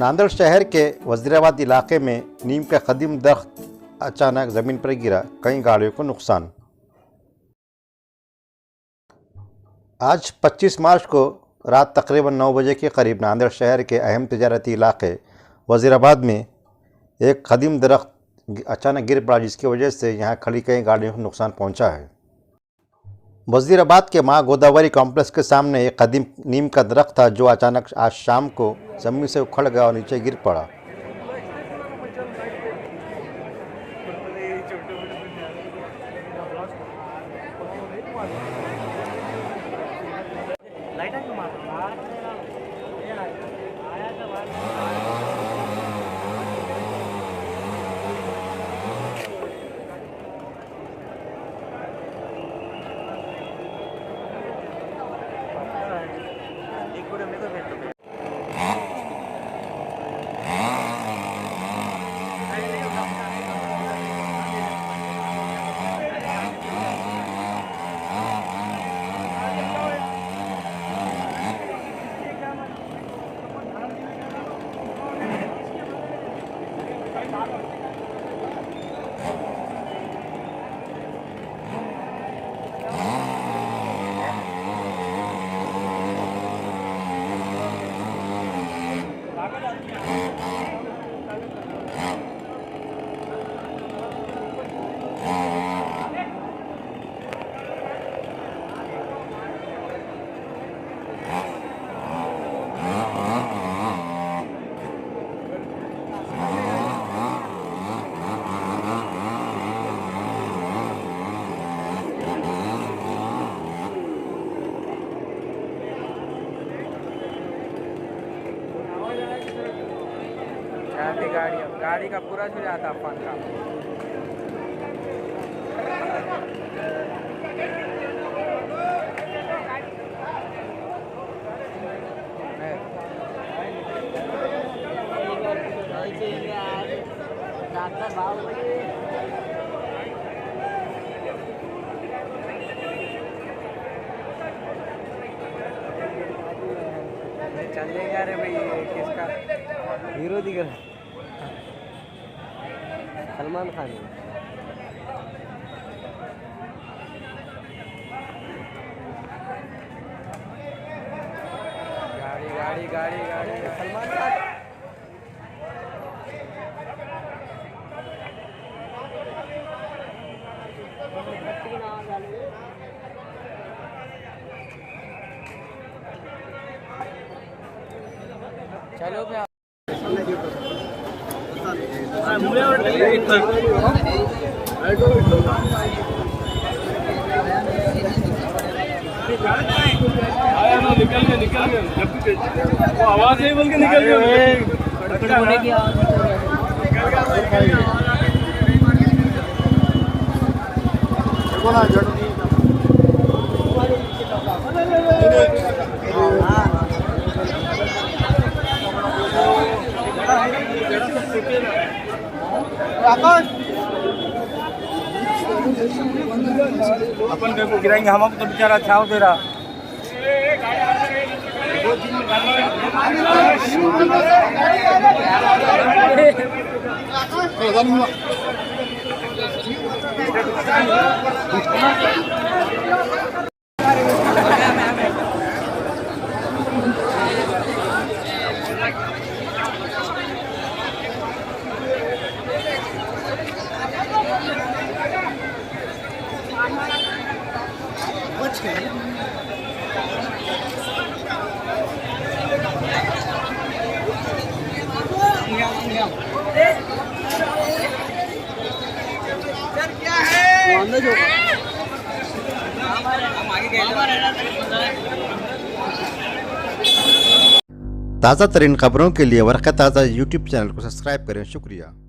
नांदेड़ शहर के वजीराबाद इलाके में नीम का कदीम दरख्त अचानक ज़मीन पर गिरा, कई गाड़ियों को नुकसान। आज 25 मार्च को रात तकरीबन 9 बजे के करीब नांदेड़ शहर के अहम तिजारती इलाके वजीराबाद में एक कदीम दरख्त अचानक गिर पड़ा, जिसकी वजह से यहाँ खड़ी कई गाड़ियों को नुकसान पहुँचा है। वजीराबाद के माँ गोदावरी कॉम्प्लेक्स के सामने एक कदीम नीम का दरख्त था, जो अचानक आज शाम को ज़मीन से उखड़ गया और नीचे गिर पड़ा। गाड़ी का पूरा हो जाता अपन का। चलेगा रे भाई, किसका हीरो दिख रहा है? सलमान खान। गाड़ी गाड़ी गाड़ी गाड़ी सलमान खान। चलो भैया निकल गए वो आवाज नहीं बोल के निकल गए। अपन को गिराएंगे, हमको तो बेचारा छाव दे रहा। ताज़ा तरीन खबरों के लिए वर्क़ा ताज़ा यूट्यूब चैनल को सब्सक्राइब करें। शुक्रिया।